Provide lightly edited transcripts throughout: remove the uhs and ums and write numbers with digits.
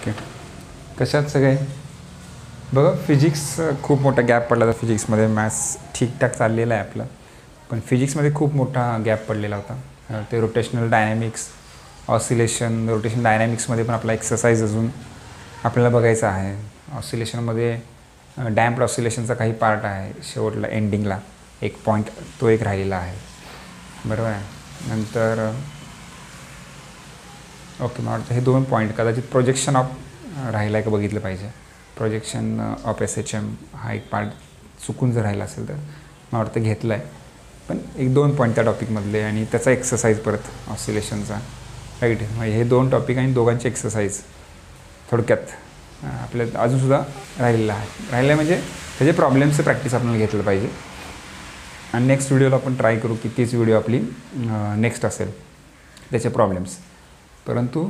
Okay. कशात सगळे बघा, फिजिक्स खूप मोठा गॅप पडला होता फिजिक्समध्ये. मॅथ्स ठीकठाक चाललेलं आहे आपलं, पण फिजिक्समध्ये खूप मोठा गॅप पडलेला होता. ते रोटेशनल डायनॅमिक्स, ऑसिलेशन, रोटेशन डायनॅमिक्समध्ये पण आपला एक्सरसाइज अजून आपल्याला बघायचा आहे. ऑसिलेशनमध्ये डॅम्प्ड ऑसिलेशनचा काही पार्ट आहे, शेवटला एंडिंगला एक पॉईंट तो एक राहिलेला आहे, बरोबर आहे. नंतर ओके, मला वाटतं हे 2 पॉईंट कदाचित प्रोजेक्शन ऑफ राहिला आहे का बघितलं पाहिजे. प्रोजेक्शन ऑफ SHM हा एक पार्ट चुकून जर राहिला असेल तर मला वाटतं घेतलं आहे, पण 1-2 पॉईंट त्या टॉपिकमधले आणि त्याचा एक्सरसाइज परत ऑसिलेशनचा, राईट. म्हणजे हे 2 टॉपिक आणि दोघांची एक्सरसाइज थोडक्यात आपल्या अजूनसुद्धा राहिलेलं आहे म्हणजे त्याचे प्रॉब्लेम्सचं प्रॅक्टिस आपल्याला घेतलं पाहिजे. आणि नेक्स्ट व्हिडिओला आपण ट्राय करू की तीच व्हिडिओ आपली नेक्स्ट असेल त्याचे प्रॉब्लेम्स. परंतु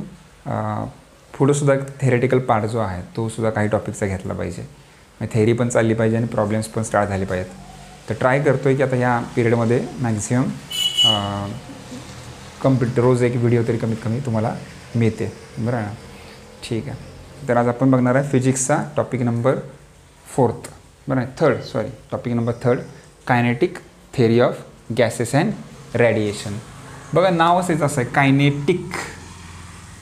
पुढंसुद्धा थेरेटिकल पार्ट जो आहे तो सुद्धा काही टॉपिकचा घेतला पाहिजे. थेअरी पण चालली पाहिजे आणि प्रॉब्लेम्स पण स्टार्ट झाले पाहिजेत. तर ट्राय करतो आहे की आता ह्या पिरियडमध्ये मॅक्झिमम कम्प्लीट रोज एक व्हिडिओ तरी कमीत कमी तुम्हाला मिळते, बरं ना. ठीक आहे. तर आज आपण बघणार आहे फिजिक्सचा टॉपिक नंबर 4, बरं आहे, 3rd topic number 3, kinetic theory of gases and radiation. बघा, नावच हेच असं आहे,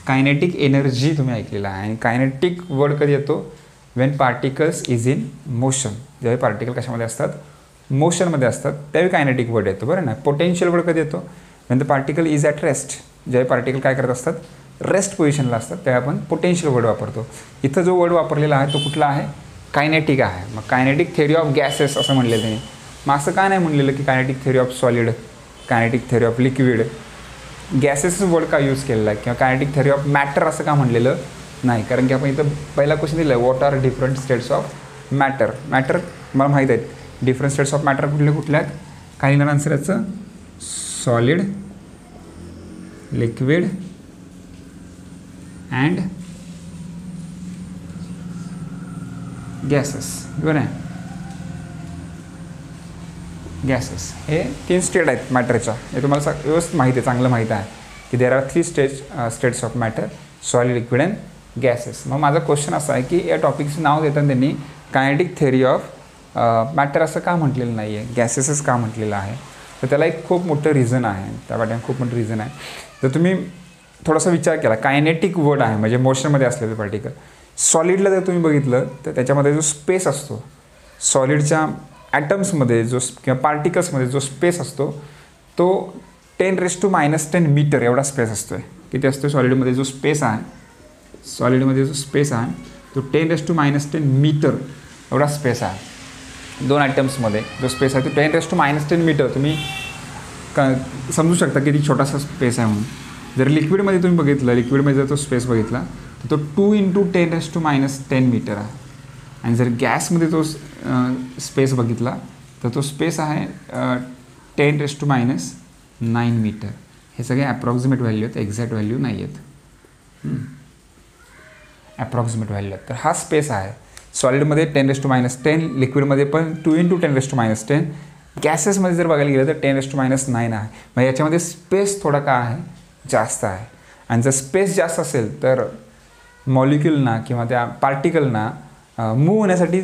कायनेटिक एनर्जी तुम्ही ऐकलेला आहे. आणि कायनेटिक वर्ड कधी येतो, Wien particles is in motion. ज्यावेळी पार्टिकल कशामध्ये असतात, मोशनमध्ये असतात, त्यावेळी कायनेटिक वर्ड येतो, बरं ना. पोटेन्शियल वर्ड कधी येतो, Wien the particle is at rest. ज्यावेळी पार्टिकल काय करत असतात, रेस्ट पोझिशनला असतात, त्यावेळी आपण पोटेन्शियल वर्ड वापरतो. इथं जो वर्ड वापरलेला आहे तो कुठला आहे, कायनेटिक आहे. मग कायनेटिक थेअरी ऑफ गॅसेस असं म्हणलेलं त्यांनी. मग असं का नाही म्हणलेलं की kinetic theory of solid, kinetic theory of liquid, gases word का यूज केलेला आहे, किंवा कायनेटिक थेअरी ऑफ मॅटर असं का म्हणलेलं नाही. कारण की आपण इथं पहिला क्वेश्चन दिला आहे, what are different states of matter. Matter मला माहीत आहेत, डिफरंट स्टेट्स ऑफ मॅटर कुठले आहेत. काही ना आन्सर याचं सॉलिड, लिक्विड अँड गॅसेस, बरं आहे. गॅसेस हे 3 स्टेट आहेत मॅटरच्या. हे तुम्हाला व्यवस्थित माहिती आहे, चांगलं माहीत आहे की देर are 3 states of matter, solid, liquid and gases. मग माझा क्वेश्चन असा आहे की या टॉपिकचं नाव देताना त्यांनी कायनेटिक थेअरी ऑफ मॅटर असं का म्हटलेलं नाही आहे, गॅसेसच का म्हटलेलं आहे. तर त्याला एक खूप मोठं रिझन आहे, त्या पाठीमागे खूप मोठं रिझन आहे. जर तुम्ही थोडासा विचार केला, कायनेटिक वर्ड आहे म्हणजे मोशनमध्ये असलेलं पार्टिकल. सॉलिडला जर तुम्ही बघितलं तर त्याच्यामध्ये जो स्पेस असतो, सॉलिडच्या ॲटम्समध्ये जो किंवा पार्टिकल्समध्ये जो स्पेस असतो तो 10⁻⁻10 मीटर एवढा स्पेस असतो आहे. किती असतो सॉलिडमध्ये जो स्पेस आहे, सॉलिडमध्ये जो स्पेस आहे तो 10⁻⁻10 मीटर एवढा स्पेस आहे. 2 ॲटम्समध्ये जो स्पेस आहे तो 10⁻⁻10 मीटर. तुम्ही समजू शकता किती छोटासा स्पेस आहे म्हणून. जर लिक्विडमध्ये तुम्ही बघितलं, लिक्विडमध्ये जर तो स्पेस बघितला तर तो 2 × 10⁻10 मीटर आहे. आणि जर गॅसमध्ये तो स्पेस बघितला तर तो स्पेस आहे 10⁻⁹ मीटर. हे सगळे ॲप्रॉक्सिमेट व्हॅल्यू आहेत, एक्झॅक्ट व्हॅल्यू नाही आहेत, ॲप्रॉक्सिमेट व्हॅल्यू आहेत. तर हा स्पेस आहे सॉलिडमध्ये 10⁻10, लिक्विडमध्ये पण 2 × 10⁻10, गॅसेसमध्ये जर बघायला गेलं तर 10⁻9 आहे. मग याच्यामध्ये स्पेस थोडा का आहे, जास्त आहे. आणि जर स्पेस जास्त असेल तर मॉलिक्युलना किंवा त्या पार्टिकलना मूव्ह होण्यासाठी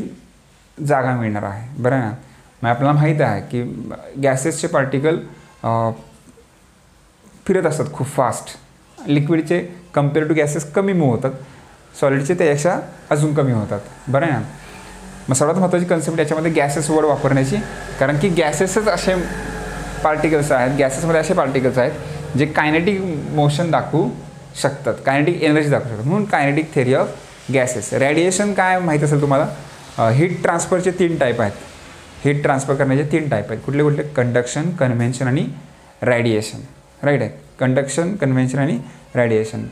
जागा मिळणार आहे, बरं ना. मग आपल्याला माहीत आहे की गॅसेसचे पार्टिकल फिरत असतात खूप फास्ट. लिक्विडचे कम्पेअर टू गॅसेस कमी मूव्ह होतात, सॉलिडचे त्यापेक्षा अजून कमी होतात, बरं ना. मग सर्वात महत्त्वाची कन्सेप्ट याच्यामध्ये गॅसेस वर्ड वापरण्याची, कारण की गॅसेसच असे पार्टिकल्स आहेत, गॅसेसमध्ये असे पार्टिकल्स आहेत जे कायनेटिक मोशन दाखवू शकतात, कायनेटिक एनर्जी दाखवू शकतात. म्हणून kinetic theory of gases. Radiation काय माहीत असेल तुम्हाला, हीट ट्रान्सफरचे 3 टाईप आहेत. हीट ट्रान्सफर करण्याचे 3 टाईप आहेत. कुठले, कंडक्शन, कन्व्हेन्शन आणि रॅडिएशन, राईट आहे. कंडक्शन, कन्व्हेन्शन आणि रॅडिएशन.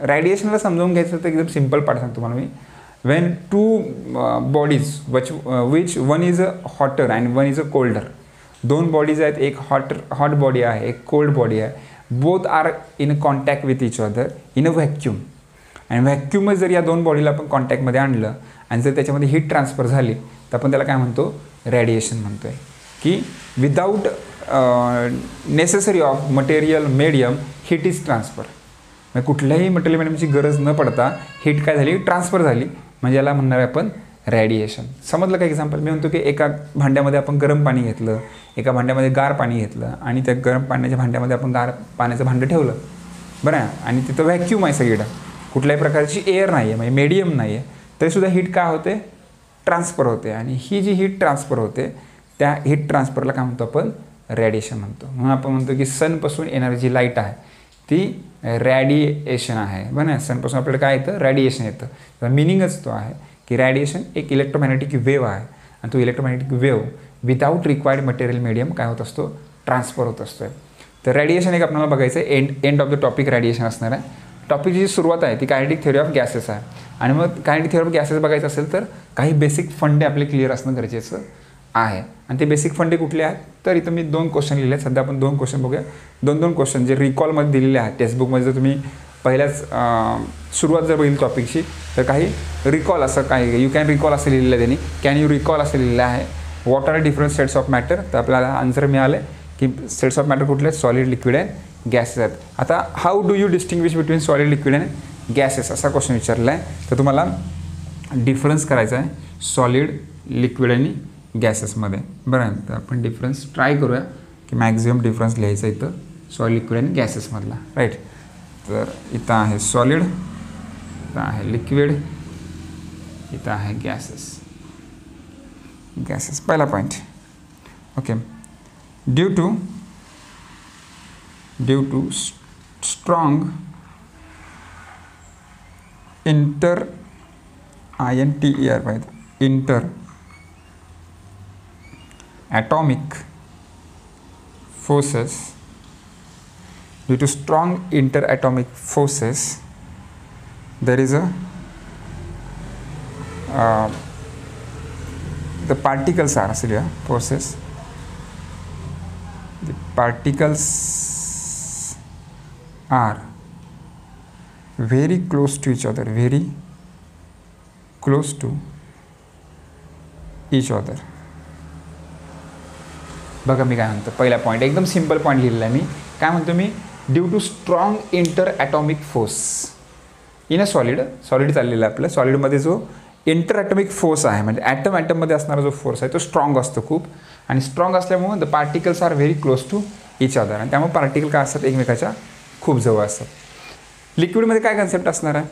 रॅडिएशनला समजावून घ्यायचं तर एकदम सिम्पल पार्ट सांगतो तुम्हाला मी. When 2 bodies which one is a hotter and one is a colder. 2 bodies आहेत, एक हॉट बॉडी आहे, एक कोल्ड बॉडी आहे. Both are in contact with each other in a vacuum. आणि व्हॅक्यूमच जर या 2 बॉडीला आपण कॉन्टॅक्टमध्ये आणलं आणि जर त्याच्यामध्ये हीट ट्रान्सफर झाली तर आपण त्याला काय म्हणतो, रॅडिएशन म्हणतो आहे. की without necessary of material medium heat is transfer. म्हणजे कुठल्याही मटेरियल मीडियमची गरज न पडता हीट काय झाली, ट्रान्सफर झाली, म्हणजे याला म्हणणार आहे आपण रेडिएशन. समजलं का एक्झाम्पल? मी म्हणतो की एका भांड्यामध्ये आपण गरम पाणी घेतलं, एका भांड्यामध्ये गार पाणी घेतलं आणि त्या गरम पाण्याच्या भांड्यामध्ये आपण गार पाण्याचं भांडं ठेवलं, बरं आहे, आणि तिथं व्हॅक्यूम आहे सगळीकडं, कुठल्याही प्रकारची एअर नाही आहे, म्हणजे मीडियम नाही आहे, तरीसुद्धा हीट काय होते, ट्रान्सफर होते. आणि ही जी हीट ट्रान्सफर होते त्या हीट ट्रान्सफरला काय म्हणतो आपण, रेडिएशन म्हणतो. म्हणून आपण म्हणतो की सनपासून येणारी जी लाईट आहे ती रॅडिएशन आहे, बरं आहे. सनपासून आपल्याला काय येतं, रॅडिएशन येतं. तर मिनिंगच तो आहे की रॅडिएशन एक इलेक्ट्रोमॅग्नेटिक वेव्ह आहे आणि तो electromagnetic wave without required material medium काय होत असतो, ट्रान्सफर होत असतो. तर रॅडिएशन एक आपल्याला बघायचं आहे, end of the topic radiation असणार आहे. टॉपिकची जी सुरुवात आहे ती कायनेटिक थिअरी ऑफ गॅसेस आहे. आणि मग कायनेटिक थिअरी ऑफ गॅसेस बघायचं असेल तर काही बेसिक फंडे आपले क्लिअर असणं गरजेचं आहे. आणि ते बेसिक फंडे कुठले आहेत, तर इथं मी 2 क्वेश्चन लिहिले आहेत. सध्या आपण 2 क्वेश्चन बघूया. 2 क्वेश्चन जे रिकॉलमध्ये दिलेले आहेत टेक्स्टबुकमध्ये. जर तुम्ही पहिल्याच सुरुवात जर बघितली टॉपिकची तर काही रिकॉल असं काही यू कॅन रिकॉल असं लिहिलेलं आहे त्यांनी, कॅन यू रिकॉल असं लिहिलेलं आहे. What are different states of matter, तर आपल्याला आन्सर मिळालं की स्टेट्स ऑफ मॅटर कुठले आहेत, सॉलिड, लिक्विड अँड गॅसेस आहेत. आता how do you distinguish between solid, liquid and gases असा क्वेश्चन विचारला आहे. तर तुम्हाला डिफरन्स करायचा आहे सॉलिड, लिक्विड आणि गॅसेसमध्ये, बरं आहे. तर आपण डिफरन्स ट्राय करूया की मॅक्झिमम डिफरन्स लिहायचा इथं सॉलिड, लिक्विड आणि गॅसेसमधला, राईट. तर इथं आहे सॉलिड, इथं आहे लिक्विड, इथं आहे गॅसेस. पहिला point, okay. Due to strong inter atomic forces, due to strong interatomic forces, there is the particles are forces, the particles are very close to each other, very close to each other. बघा मी काय म्हणतो, पहिला point एकदम simple point लिहिलेला आहे मी. काय म्हणतो मी, due to strong inter atomic force in a solid चाललेला आहे आपल्या सॉलिडमध्ये. जो इंटर ॲटॉमिक फोर्स आहे म्हणजे ॲटममध्ये असणारा जो फोर्स आहे तो स्ट्रॉंग असतो खूप, आणि स्ट्रॉंग असल्यामुळे the particles are very close to each other, आणि त्यामुळे पार्टिकल काय असतात, एकमेकाच्या खूप जवळ असतात. लिक्विडमध्ये काय कन्सेप्ट असणार आहे,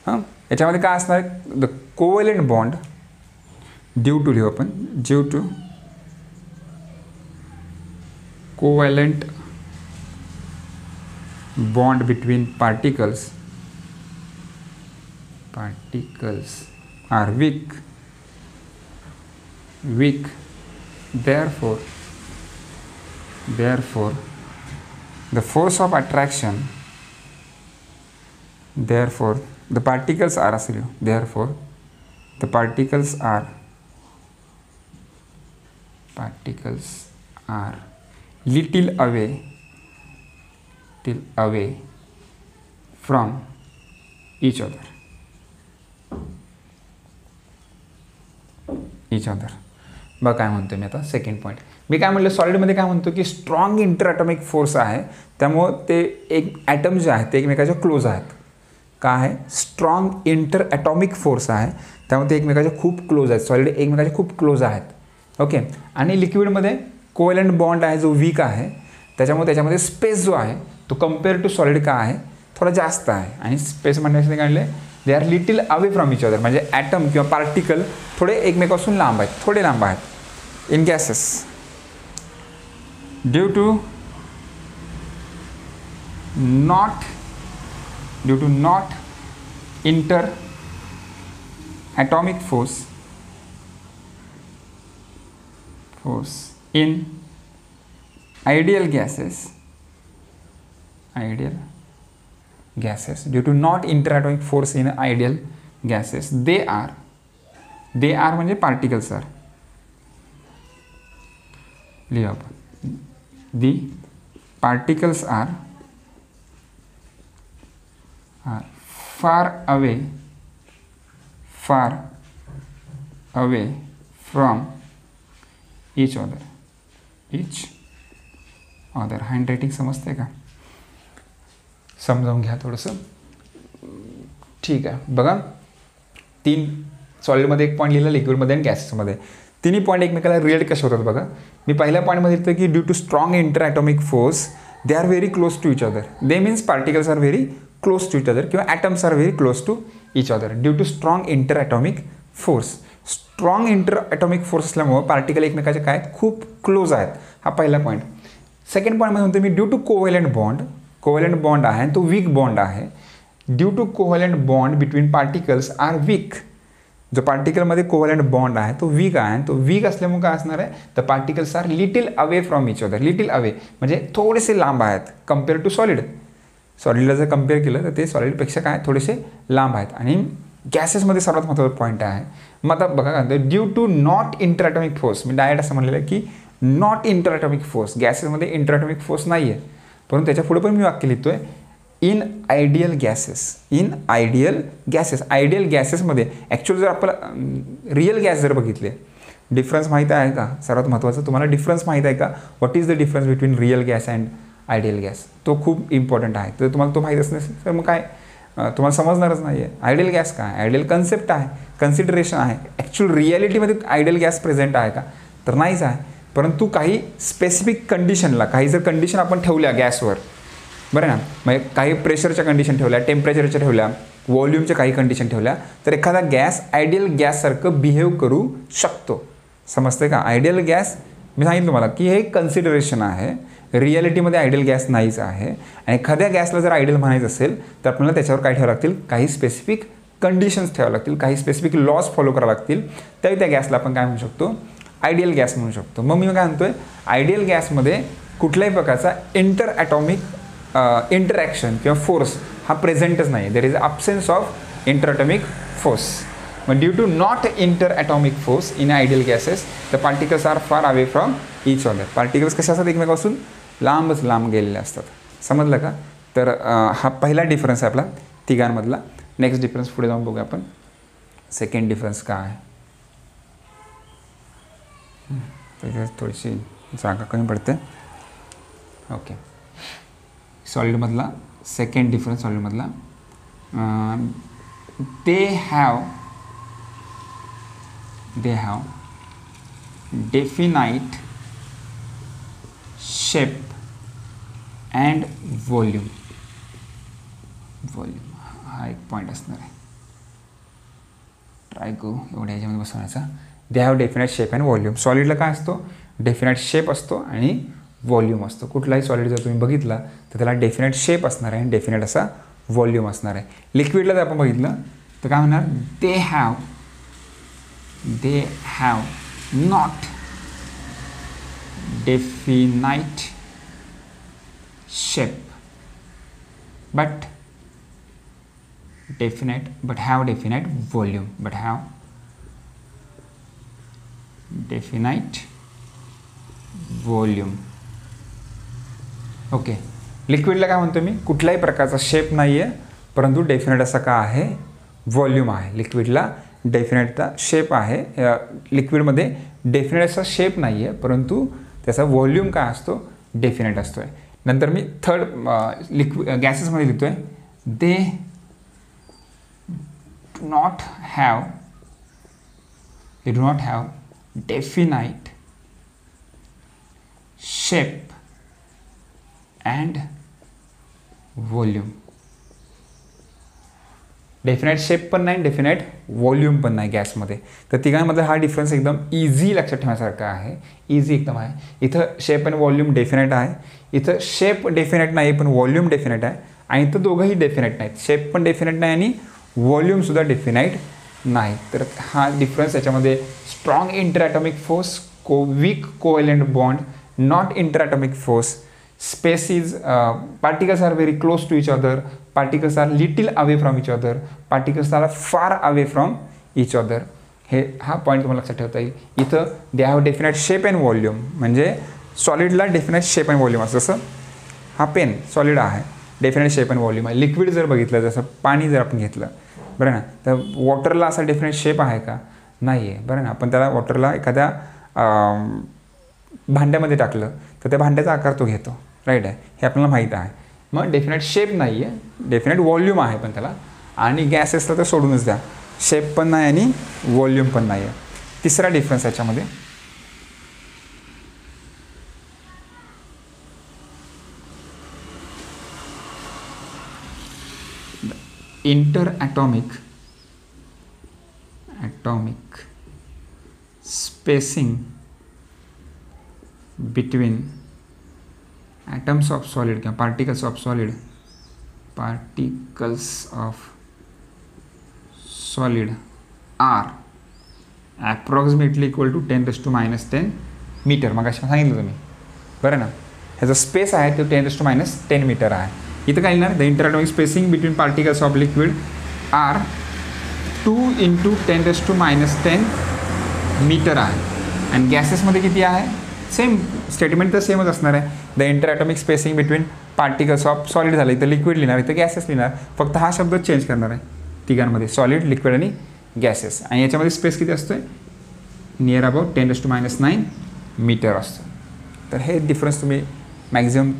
हां याच्यामध्ये काय असणार आहे, the covalent bond due to लिहू आपण, due to covalent bond between particles are weak, therefore the force of attraction, therefore the particles are little away from each other. बघा काय म्हणतो मी आता, सेकंड पॉईंट. मी काय म्हणलं, सॉलिडमध्ये काय म्हणतो की स्ट्रॉंग इंटरॲटॉमिक फोर्स आहे, त्यामुळं ते एक ॲटम जे आहेत ते एकमेकाच्या क्लोज आहेत. काय आहे, स्ट्रॉंग इंटरॲटॉमिक फोर्स आहे, त्यामुळे ते एकमेकाच्या खूप क्लोज आहेत. सॉलिड एकमेकाच्या खूप क्लोज आहेत, ओके. आणि लिक्विडमध्ये कोव्हॅलेंट बॉन्ड आहे जो वीक आहे, त्याच्यामुळे त्याच्यामध्ये स्पेस जो आहे तो कम्पेअर टू सॉलिड काय आहे, थोडा जास्त आहे. आणि स्पेस म्हणण्यासाठी काय म्हणले, they are little away from each other, म्हणजे ॲटम किंवा पार्टिकल थोडे एकमेकापासून लांब आहेत, थोडे लांब आहेत. In gases due to not inter atomic force in ideal gases, due to not interatomic force in ideal gases, they are म्हणजे particles are, लिहा आपण, the particles are far away from each other. Hand writing समजते का, समजावून घ्या थोडंसं. ठीक आहे, बघा 3 सॉलिडमध्ये 1 पॉईंट लिहिलं, लिक्विडमध्ये आणि गॅसेसमध्ये. तिन्ही पॉईंट एकमेकाला रिलेट कसे होतात बघा. मी पहिल्या पॉईंटमध्ये लिहितो की due to strong inter atomic force they are very close to each other. They means particles are very close to each other किंवा atoms are very close to each other due to strong inter atomic force. Strong inter atomic force असल्यामुळं particle एकमेकाचे काय खूप close आहेत. हा पहिला point. Second पॉईंटमध्ये म्हणतो मी due to covalent bond. Covalent bond आहे आणि तो वीक बॉन्ड आहे. Due to covalent bond between particles are weak. जो पार्टिकलमध्ये कोव्हॅलंट बॉन्ड आहे तो वीक आहे आणि तो वीक असल्यामुळे काय असणार आहे, the particles are little away from each other. Little away म्हणजे थोडेसे लांब आहेत कम्पेअर टू सॉलिड. सॉलिडला जर कम्पेअर केलं तर ते सॉलिडपेक्षा काय थोडेसे लांब आहेत. आणि गॅसेसमध्ये सर्वात महत्त्वाचा पॉईंट आहे. मग आता बघा काय म्हणतो, due to not inter atomic force. मी डायरेक्ट असं म्हणलेलं आहे की नॉट इंटर ॲटॉमिक फोर्स. गॅसेसमध्ये इंटर ॲटॉमिक फोर्स नाही आहे, परंतु त्याच्या पुढे पण मी वाक्य लिहितो आहे in ideal gases. In ideal gases. Ideal गॅसेसमध्ये ॲक्च्युअली जर आपल्याला रिअल गॅस जर बघितले, डिफरन्स माहीत आहे का? सर्वात महत्त्वाचं तुम्हाला डिफरन्स माहीत आहे का? What is the difference between real gas and ideal gas? तो खूप इम्पॉर्टंट आहे. तर तुम्हाला तो माहीत नसेल तर मग काय तुम्हाला समजणारच नाही आहे. आयडियल गॅस काय? आयडियल कन्सेप्ट आहे, कन्सिडरेशन आहे. ॲक्च्युअल रिॲलिटीमध्ये आयडियल गॅस प्रेझेंट आहे का? तर नाहीच आहे. परंतु काही स्पेसिफिक कंडिशनला, काही जर कंडिशन आपण ठेवल्या गॅसवर, बरं ना, म्हणजे काही प्रेशरच्या कंडिशन ठेवल्या, टेम्परेचरच्या ठेवल्या, व्हॉल्यूमच्या काही कंडिशन ठेवल्या, तर एखादा गॅस आयडियल गॅससारखं बिहेव करू शकतो. समजते का? आयडियल गॅस मी सांगितलं तुम्हाला की हे कन्सिडरेशन आहे. रिॲलिटीमध्ये आयडियल गॅस नाहीच आहे. आणि एखाद्या गॅसला जर आयडियल म्हणायचं असेल तर आपल्याला त्याच्यावर काय ठेवावं लागतील, काही स्पेसिफिक कंडिशन्स ठेवावं लागतील, काही स्पेसिफिक लॉज फॉलो करावे लागतील. त्यावेळी त्या गॅसला आपण काय म्हणू शकतो, आयडियल गॅस म्हणू शकतो. मग मी काय म्हणतोय, आयडियल गॅसमध्ये कुठल्याही प्रकारचा इंटर ॲटॉमिक इंटरॅक्शन किंवा फोर्स हा प्रेझेंटच नाही. There is absence of inter atomic force. मग due to not inter atomic force in ideal gases the particles are far away from each other. Particles कसे असतात, एकमेकापासून लांबच लांब गेलेले असतात. समजलं का? तर हा पहिला डिफरन्स आहे आपला तिघांमधला. नेक्स्ट डिफरन्स पुढे जाऊन बघूया आपण. सेकंड डिफरन्स काय आहे, थोडीशी जागा कमी पडते. ओके, सॉलिडमधला सेकंड डिफरन्स सॉलिडमधला, they have definite shape and volume. हा एक पॉईंट असणार आहे. ट्राय करू एवढ्या ह्याच्यामध्ये बसवण्याचा. They have definite shape and volume. सॉलिडला काय असतो, डेफिनाइट शेप असतो आणि व्हॉल्यूम असतो. कुठलाही सॉलिड जर तुम्ही बघितला तर त्याला डेफिनाइट शेप असणार आहे आणि डेफिनाइट असा व्हॉल्यूम असणार आहे. लिक्विडला जर आपण बघितलं तर काय म्हणणार, they have not definite shape but have definite volume, but have definite volume. Okay, लिक्विडला काय म्हणतो मी, कुठल्याही प्रकारचा शेप नाही आहे परंतु डेफिनेट असा का आहे, व्हॉल्यूम आहे. लिक्विडला डेफिनेटचा शेप आहे. लिक्विडमध्ये डेफिनेट असा शेप नाही आहे परंतु त्याचा व्हॉल्यूम काय असतो, डेफिनेट असतो आहे. नंतर मी थर्ड गॅसेसमध्ये लिहितो आहे, they do not have definite shape and volume. Definite shape पण नाही, डेफिनाइट व्हॉल्यूम पण नाही गॅसमध्ये. तर तिघांमध्ये हा डिफरन्स एकदम इझी लक्षात ठेवण्यासारखा आहे. इझी एकदम आहे. इथं शेप आणि व्हॉल्यूम डेफिनाइट आहे, इथं शेप डेफिनाइट नाही पण व्हॉल्यूम डेफिनाइट आहे. आणि इथं दोघंही डेफिनाइट नाहीत, शेप पण डेफिनाइट नाही आणि व्हॉल्यूमसुद्धा डेफिनाइट नाही. तर हा डिफरन्स याच्यामध्ये strong interatomic force, weak covalent bond, not interatomic force, space is particles are very close to each other, particles are little away from each other, particles are far away from each other. हे हा point तुम्हाला लक्षात ठेवता येईल. इथं दे have definite shape and volume, म्हणजे सॉलिडला definite shape and volume असतं. जसं हा पेन सॉलिड आहे, डेफिनाइट शेप अँड व्हॉल्यूम आहे. लिक्विड जर बघितलं, जसं पाणी जर आपण घेतलं बरं ना, तर वॉटरला असा डेफिनाइट शेप आहे का, नाही आहे बरं ना. आपण त्याला वॉटरला एखाद्या भांड्यामध्ये टाकलं तर त्या भांड्याचा आकार तो घेतो, राईट आहे, हे आपल्याला माहीत आहे. मग डेफिनेट शेप नाही आहे, डेफिनेट व्हॉल्यूम आहे पण त्याला, आणि गॅसेसला तर सोडूनच द्या, शेप पण नाही आणि व्हॉल्यूम पण नाही आहे. तिसरा डिफरन्स याच्यामध्ये inter atomic spacing between atoms of solid किंवा particles of solid are approximately equal to 10⁻⁻10 metre. मग अशा सांगितलं तुम्ही बरं ना, ह्याचा स्पेस आहे तो 10⁻10 मीटर आहे. इथं काय लिहिणार, the interatomic spacing between particles of liquid are 2 × 10⁻10 metre आहे. आणि गॅसेसमध्ये किती आहे, सेम स्टेटमेंट तर सेमच असणार आहे. The interatomic spacing between particles of solid झालं, इथं लिक्विड लिहिणार, इथं गॅसेस लिहिणार, फक्त हा शब्द चेंज करणार आहे तिघांमध्ये, सॉलिड, लिक्विड आणि गॅसेस. आणि याच्यामध्ये स्पेस किती असतो, नियर अबाउट 10⁻9 मीटर असतो. तर हे डिफरन्स तुम्ही मॅक्झिमम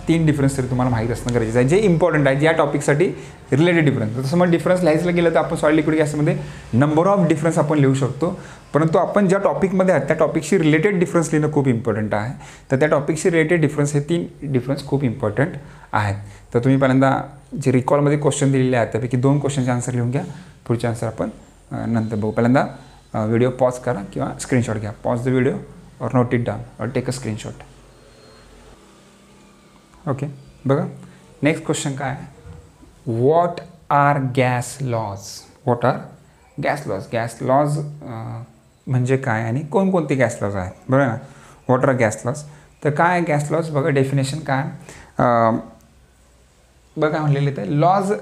3 डिफरन्स तरी तुम्हाला माहीत असणं गरजेचं आहे, जे इम्पॉर्टंट आहे, या टॉपिकसाठी रिलेटेड डिफरन्स. तसं मग डिफरन्स लिहायचं गेलं तर आपण सॉलिड, लिक्विड, गॅसमध्ये नंबर ऑफ डिफरन्स आपण लिहू शकतो, परंतु आपण ज्या टॉपिकमध्ये आहेत त्या टॉपिकशी रिलेटेड डिफरन्स लिहिणं खूप इम्पॉर्टंट आहे. तर त्या टॉपिकशी रिलेटेड डिफरन्स हे 3 डिफरन्स खूप इम्पॉर्टंट आहेत. तर तुम्ही पहिल्यांदा जे रिकॉलमध्ये क्वेश्चन दिलेले आहेत त्यापैकी 2 क्वेश्चनचे आन्सर लिहून घ्या, पुढचे आन्सर आपण नंतर बघू. पहिल्यांदा व्हिडिओ पॉज करा किंवा स्क्रीनशॉट घ्या. पॉज द व्हिडिओ और नोट इट डाऊन और टेक अ स्क्रीनशॉट. ओके, बघा नेक्स्ट क्वेश्चन काय आहे, what are gas laws. What are gas laws. Gas laws म्हणजे काय आणि कोणकोणते गॅस लॉज आहेत, बरोबर ना. What are gas laws. तर काय आहे गॅस लॉज, बघा डेफिनेशन काय, बघा म्हणलेलं आहे, laws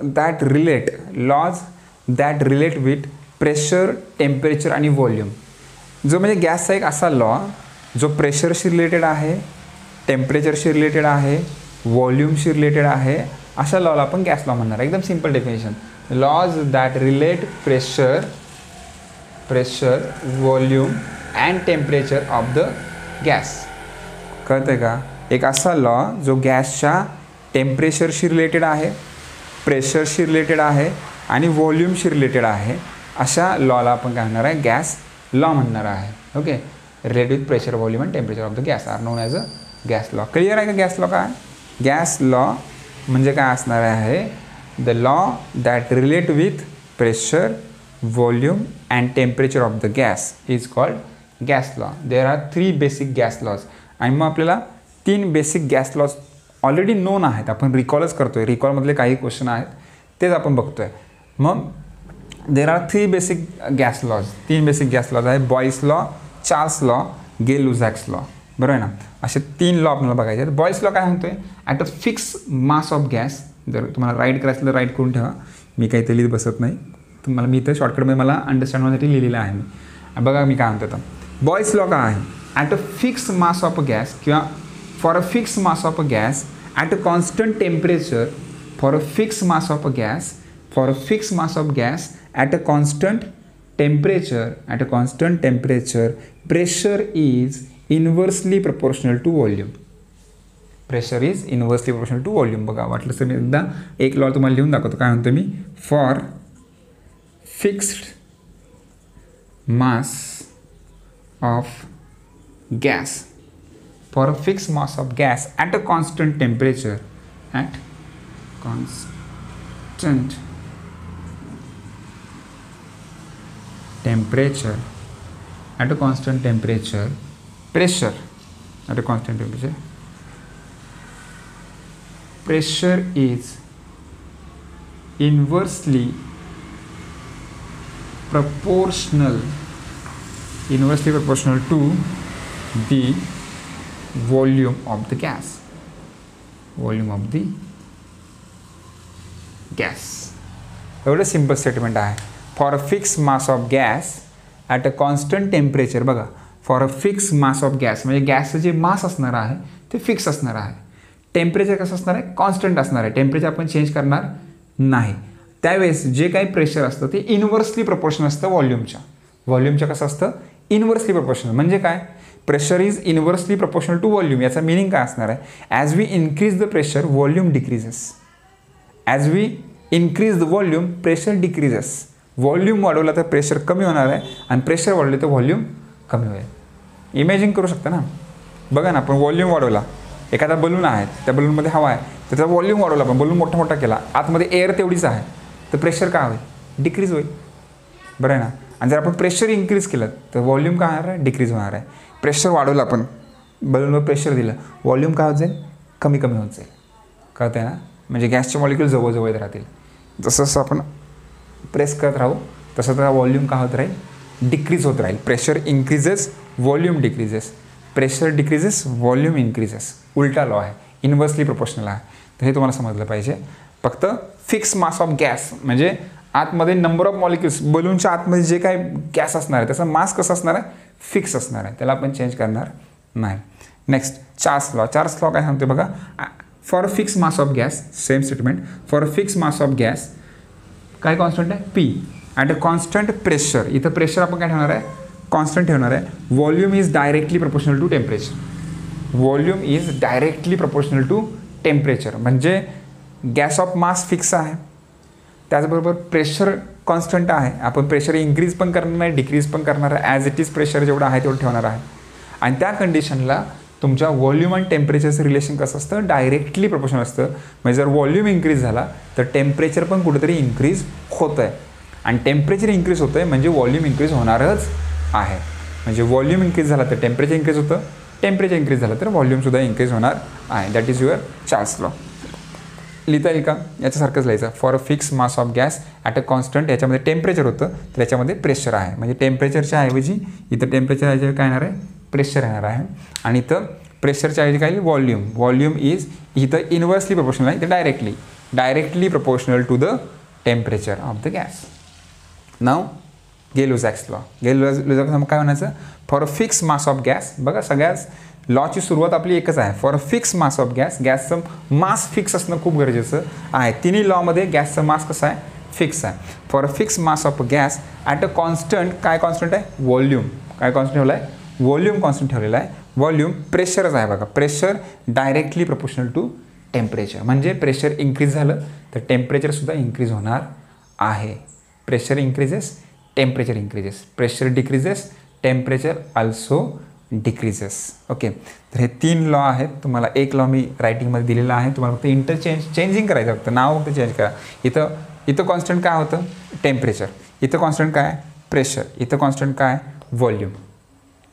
that relate with pressure, temperature आणि व्हॉल्यूम. जो म्हणजे गॅसचा एक असा लॉ जो प्रेशरशी रिलेटेड आहे, टेम्परेचरशी रिलेटेड आहे, व्हॉल्यूमशी रिलेटेड आहे, अशा लॉला आपण गॅस लॉ म्हणणार. एकदम simple definition, laws that relate pressure, volume and temperature of the gas. कळतं का, एक असा लॉ जो गॅसच्या टेम्परेचरशी रिलेटेड आहे, प्रेशरशी रिलेटेड आहे आणि व्हॉल्यूमशी रिलेटेड आहे, अशा लॉला आपण काय म्हणणार आहे, गॅस लॉ म्हणणार आहे. Okay, related with pressure, volume and temperature of the gas are known as a gas law. क्लिअर आहे का गॅस लॉ काय. गॅस लॉ म्हणजे काय असणार आहे, the law that relate with pressure, volume and temperature of the gas is called gas law. There are 3 basic gas laws. आणि मग आपल्याला 3 basic gas laws already known आहेत, आपण रिकॉलच करतोय, रिकॉलमधले काही क्वेश्चन आहेत तेच आपण बघतोय. मग there are 3 basic gas laws. 3 basic gas laws आहे, Boyle's law, Charles law, Gay Lussac's law, बरोबर आहे ना. असे 3 लॉ आपल्याला बघायचे आहेत. बॉईस लॉ काय म्हणतोय, at a fix mass of gas. जर तुम्हाला राईट करायचं तर राईट करून ठेवा, मी काही ते लिहित बसत नाही, तुम्हाला मी इथं शॉर्टकटमध्ये मला अंडरस्टँड होण्यासाठी लिहिलेलं आहे मी. बघा मी काय म्हणतो आता, बॉईस लॉ काय आहे, at a fix mass of a gas किंवा for a fix mass of a gas at a constant temperature, for a fix mass of a gas, for a fix mass of gas at a constant temperature, pressure is inversely proportional to volume. Pressure is inversely proportional to volume. बघा वाटलं तर मी एकदा एक law तुम्हाला लिहून दाखवतो. काय म्हणतो मी, for fixed mass of gas, for a fix mass of gas at a constant temperature, at constant temperature, at a constant temperature, pressure at a constant temperature, pressure is inversely proportional to the volume of the gas. एवढं simple statement आहे. For a fix mass of gas at a constant temperature. बघा, for a fix mass of gas म्हणजे गॅसचं जे मास असणार आहे ते fix असणार आहे. टेम्परेचर कसं असणार आहे, कॉन्स्टंट असणार आहे, टेम्परेचर आपण चेंज करणार नाही. त्यावेळेस जे काही प्रेशर असतं ते इन्व्हर्सली प्रपोर्शनल असतं व्हॉल्यूमच्या कसं असतं, इन्व्हर्सली प्रपोर्शनल. म्हणजे काय, pressure is inversely proportional to volume. याचा मिनिंग काय असणार आहे? As we increase the pressure volume decreases. As we increase the volume pressure decreases. Volume वाढवला तर प्रेशर कमी होणार आहे आणि प्रेशर वाढले तर व्हॉल्यूम कमी होईल. इमॅजिन करू शकता ना. बघा ना, आपण व्हॉल्यूम वाढवला, एखादा बलून आहे, त्या बलूनमध्ये हवा आहे, त्याचा व्हॉल्यूम वाढवला, आपण बलून मोठा मोठा केला, आतमध्ये एअर तेवढीच आहे, तर प्रेशर काय होईल? डिक्रीज होईल. बरं आहे ना. आणि जर आपण प्रेशर इन्क्रीज केलं तर व्हॉल्यूम काय होणार आहे? डिक्रीज होणार आहे. प्रेशर वाढवलं, आपण बलूनवर प्रेशर दिलं, व्हॉल्यूम काय होत जाईल? कमी कमी होत जाईल. कळतं आहे ना. म्हणजे गॅसचे मॉलिक्यूल जवळजवळ येत राहतील. जसं जसं आपण प्रेस करत राहू तसं तर व्हॉल्यूम काय होत राहील? डिक्रीज होत राहील. Pressure increases, volume decreases. Pressure decreases, volume increases. उलटा लॉ आहे, इन्व्हर्सली प्रोपोर्शनल आहे. तर हे तुम्हाला समजलं पाहिजे. फक्त फिक्स मास ऑफ गॅस म्हणजे आतमध्ये नंबर ऑफ मॉलिक्युल्स, बलूनच्या आतमध्ये जे काय गॅस असणार आहे त्याचा मास कसं असणार आहे? फिक्स असणार आहे. त्याला आपण चेंज करणार नाही. Next Charles law. Charles law काय सांगते बघा. For fix mass of gas, same statement, for fix mass of gas काय कॉन्स्टंट आहे? P. At a constant pressure, इथं प्रेशर आपण काय ठेवणार आहे? कॉन्स्टंट ठेवणार आहे. Volume is directly proportional to temperature. Volume is directly proportional to temperature. म्हणजे गॅस ऑफ मास फिक्स आहे, त्याचबरोबर प्रेशर कॉन्स्टंट आहे. आपण प्रेशर इन्क्रीज पण करणार नाही, डिक्रीज पण करणार आहे. ॲज इट इज प्रेशर जेवढं आहे तेवढं ठेवणार आहे. आणि त्या कंडिशनला तुमच्या व्हॉल्यूम आणि टेम्परेचरचं रिलेशन कसं असतं? डायरेक्टली प्रपोर्शनल असतं. म्हणजे जर व्हॉल्यूम इन्क्रीज झाला तर टेम्परेचर पण कुठेतरी इन्क्रीज होतं आहे. आणि टेम्परेचर इन्क्रीज होतं आहे म्हणजे व्हॉल्यूम इन्क्रीज होणारच आहे. म्हणजे व्हॉल्यूम इन्क्रीज झाला तर टेम्परेचर इन्क्रीज होतं, टेम्परेचर इन्क्रीज झालं तर व्हॉल्यूमसुद्धा इन्क्रीज होणार आहे. That is your Charles law. लिहिता येईल का? याच्यासारखंच लिहायचं. For a fix mass of gas at a constant, याच्यामध्ये टेम्परेचर होतं तर याच्यामध्ये प्रेशर आहे. म्हणजे टेम्परेचरच्या ऐवजी इथं टेम्परेचर ऐवजी काय येणार आहे? प्रेशर येणार आहे. आणि इथं प्रेशरच्या ऐवजी काय? व्हॉल्यूम. व्हॉल्यूम इज इथं इन्व्हर्सली प्रपोर्शनल आहे, इथं directly proportional to the temperature of the gas. नाव गेलुझॅक्स लॉ. गेलुझॅक्स काय म्हणायचं? For a fix mass of gas. बघा सगळ्याच लॉची सुरुवात आपली एकच आहे. For a fix mass of gas, गॅसचं मास फिक्स असणं खूप गरजेचं आहे. तिन्ही लॉमध्ये गॅसचं मास कसं आहे? फिक्स आहे. For a fix mass of gas at a constant, काय कॉन्स्टंट आहे? व्हॉल्यूम. काय कॉन्स्टंट ठेवलं आहे? व्हॉल्यूम कॉन्स्टंट ठेवलेला आहे. व्हॉल्यूम प्रेशरच आहे बघा. Pressure directly proportional to temperature. म्हणजे प्रेशर इन्क्रीज झालं तर टेम्परेचरसुद्धा इन्क्रीज होणार आहे. Pressure increases, temperature increases. Pressure decreases, temperature also decreases. Okay. तर हे 3 लॉ आहेत. तुम्हाला एक लॉ मी रायटिंगमध्ये दिलेला आहे. तुम्हाला फक्त चेंजिंग करायचं, फक्त नाव फक्त चेंज करा. इथं कॉन्स्टंट काय होतं? टेम्परेचर. इथं कॉन्स्टंट काय? प्रेशर. इथं कॉन्स्टंट काय? व्हॉल्यूम.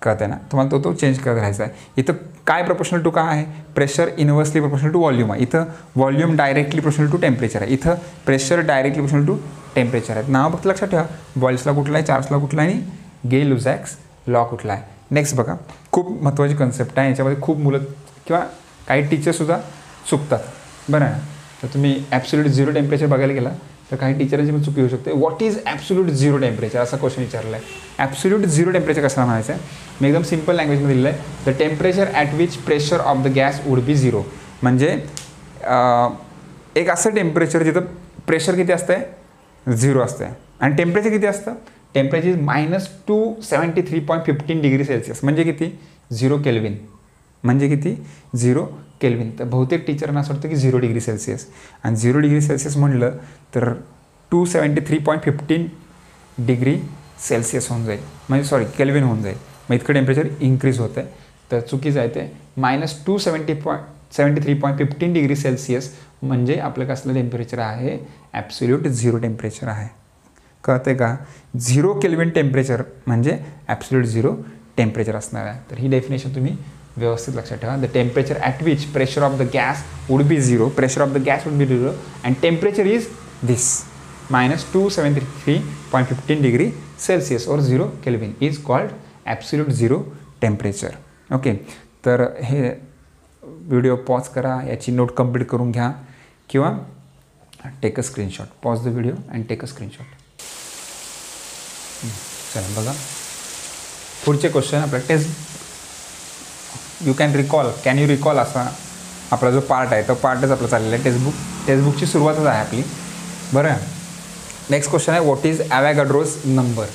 कळतं आहे ना. तुम्हाला तो चेंज करत राहायचा आहे. इथं काय प्रपोर्शनल टू काय आहे? Pressure inversely proportional to volume आहे. इथं volume directly proportional to temperature आहे. इथं pressure directly proportional to temperature आहे. नाव फक्त लक्षात ठेवा. बॉयल्स लॉ कुठला आहे? चार्ल्स लॉ कुठला आहे? आणि गे-लुझॅक्स लॉ कुठला आहे? नेक्स्ट बघा, खूप महत्त्वाची कन्सेप्ट आहे. याच्यामध्ये खूप मुलं किंवा काही टीचरसुद्धा चुकतात. बरं आहे ना. तर तुम्ही ॲब्सोल्यूट झिरो टेम्परेचर बघायला गेला तर काही टीचरांची पण चुकी होऊ शकते. What is absolute zero temperature असा क्वेश्चन विचारला आहे. ॲब्सोल्यूट झिरो टेम्परेचर कशाला म्हणायचं आहे? मी एकदम सिम्पल लँग्वेजमध्ये दिलेलं आहे. The temperature at which pressure of the gas would be zero. म्हणजे एक असं टेम्परेचर जिथं प्रेशर किती असतं? झिरो असतं. आणि टेम्परेचर किती असतं? Temperature is -273.15 degree Celsius. म्हणजे किती? 0 केल्विन. म्हणजे किती? 0 केल्विन. तर बहुतेक टीचरांना असं वाटतं की 0 डिग्री सेल्सिअस. आणि 0 डिग्री सेल्सिअस म्हटलं तर 273.15 डिग्री सेल्सिअस होऊन जाईल. म्हणजे सॉरी केल्विन होऊन जाईल. मग इतकं टेम्परेचर इन्क्रीज होतं आहे. तर चुकीचं आहे ते. -273.15 डिग्री सेल्सिअस म्हणजे आपलं कसलं टेम्परेचर आहे? ॲब्सोल्यूट झिरो टेम्परेचर आहे. कळते का? 0 केल्विन टेम्परेचर म्हणजे ॲब्सोल्यूट झिरो टेम्परेचर असणार आहे. तर ही डेफिनेशन तुम्ही व्यवस्थित लक्षात ठेवा. The temperature at which pressure of the gas would be zero. Pressure of the gas would be zero and temperature is this -273.15 degree Celsius और 0 kelvin is called absolute zero temperature. Okay. तर हे video pause करा, याची note complete करून घ्या किंवा take a screenshot. Pause the video and take a screenshot. चला बघा पुढचे क्वेश्चन. आपला test you can you recall असा आपला जो पार्ट आहे तो पार्टच आपला चाललेला आहे. टेक्स्टबुकची सुरुवातच आहे आपली. बरं. नेक्स्ट क्वेश्चन आहे व्हॉट इज ॲव्हॅगॅड्रोज नंबर.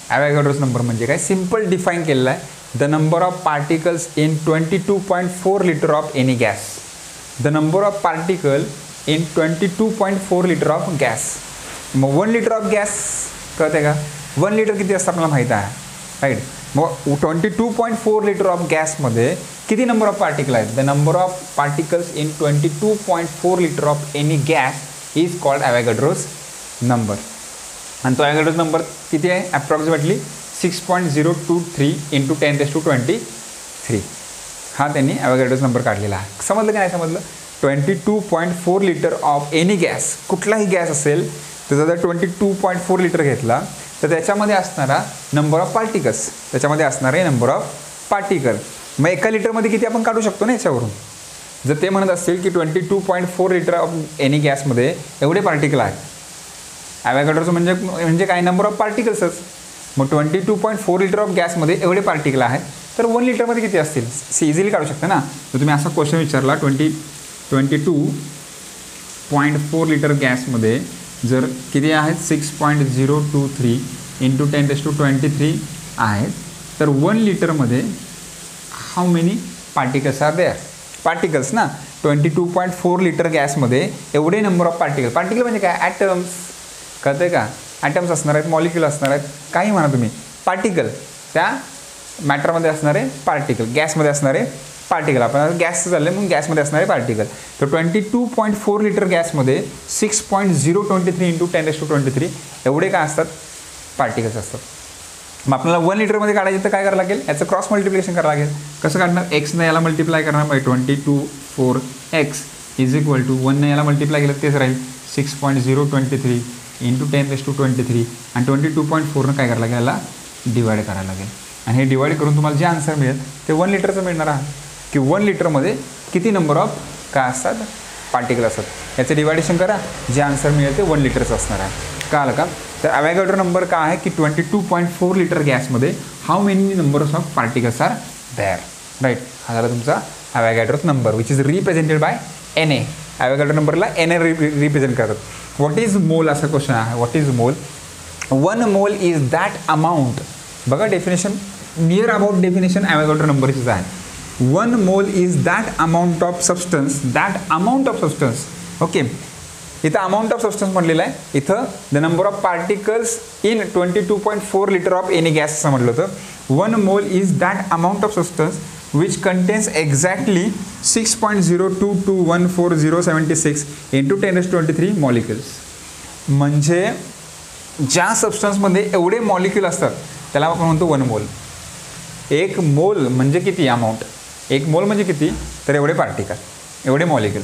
ॲव्हॅगॅड्रोज नंबर म्हणजे काय? सिम्पल डिफाईन केलेला आहे. The number of particles in 22.4 litre of any gas. The number of particle in 22.4 litre of gas. मग 1 लिटर ऑफ गॅस कळते का, 1 लिटर किती असतं आपल्याला माहीत आहे राईट. मग 22.4 लिटर ऑफ गॅसमध्ये किती नंबर ऑफ पार्टिकल आहेत. The number of particles in 22.4 litre of any gas is called Avogadro's number. आणि तो ॲव्होगॅड्रोज नंबर किती आहे ॲप्रॉक्सिमेटली 6.023 × 10⁻23. हा त्यांनी ॲव्होगॅड्रोज नंबर काढलेला आहे. समजलं की नाही समजलं. 22.4 लिटर ऑफ एनी गॅस, कुठलाही गॅस असेल त्याचा जर 22.4 लिटर घेतला तर त्याच्यामध्ये असणारा नंबर ऑफ पार्टिकल्स, त्याच्यामध्ये असणारे नंबर ऑफ पार्टिकल. मग एका लिटरमध्ये किती आपण काढू शकतो ना याच्यावरून. जर ते म्हणत असतील की 22.4 लिटर ऑफ एनी गॅसमध्ये एवढे पार्टिकल आहेत, ॲव्होगॅड्रोचं म्हणजे काय नंबर ऑफ पार्टिकल्सच. मग 22.4 लिटर ऑफ गॅसमध्ये एवढे पार्टिकल आहेत तर 1 लिटरमध्ये किती असतील इझिली काढू शकता ना. तर तुम्ही असा क्वेश्चन विचारला 22.4 लिटर गॅसमध्ये जर किती आहेत 6.023 × 10⁻23 आहेत तर 1 लिटरमध्ये how many particles are there. Particles ना 22.4 लिटर गॅसमध्ये एवढे नंबर ऑफ पार्टिकल. पार्टिकल म्हणजे काय ॲटम्स कळते का. ॲटम्स असणार आहेत, मॉलिक्यूल असणार आहेत, काही म्हणा तुम्ही. पार्टिकल त्या मॅटरमध्ये असणारे पार्टिकल, गॅसमध्ये असणारे पार्टिकल. आपण गॅसचं चाललं आहे म्हणून गॅसमध्ये असणारे पार्टिकल. तर 22.4 लिटर गॅसमध्ये 6.023 × 10⁻23 एवढे काय असतात पार्टिकल्स असतात. मग आपल्याला 1 लिटरमध्ये काढायचं तर काय करावं लागेल, याचं क्रॉस मल्टिप्लिकेशन करावं लागेल. कसं काढणार, एक्सनं याला मल्टिप्लाय करणार by 22.4x is equal to 1ने याला मल्टिप्लाय केलं तेच राहील 6.023 × 10⁻23 आणि 22.4नं काय करायला लागेल याला डिवाईड करायला लागेल. आणि हे डिवाईड करून तुम्हाला जे आन्सर मिळेल ते 1 लिटरचं मिळणार आहे की 1 लिटरमध्ये किती नंबर ऑफ काय असतात पार्टिकल असतात. याचं डिवायडेशन करा, जे आन्सर मिळेल ते 1 लिटरचं असणार आहे. कळलं का. तर ॲव्होगॅड्रो नंबर काय आहे की 22.4 लिटर गॅसमध्ये how many numbers of particles are there right. हा झाला तुमचा Avogadro number which is represented by Na. Avogadro नंबरला Na रिप्रेझेंट करतात. व्हॉट इज मोल असा क्वेश्चन आहे. What is mole. 1 mole is that amount. बघा definition near about definition Avogadro नंबरचीच आहे. 1 mole is that amount of substance. That amount of substance okay. इथं amount of substance म्हणलेलं आहे. इथं the number of particles in 22.4 litre of any gas असं म्हटलं होतं. 1 mole is that amount of substance which contains exactly 6.02214,076 × 10⁻23 molecules. म्हणजे ज्या सबस्टन्समध्ये एवढे मॉलिक्यूल असतात त्याला आपण म्हणतो 1 मोल. 1 मोल म्हणजे किती अमाऊंट, 1 मोल म्हणजे किती तर एवढे पार्टिकल, एवढे मॉलिक्यूल.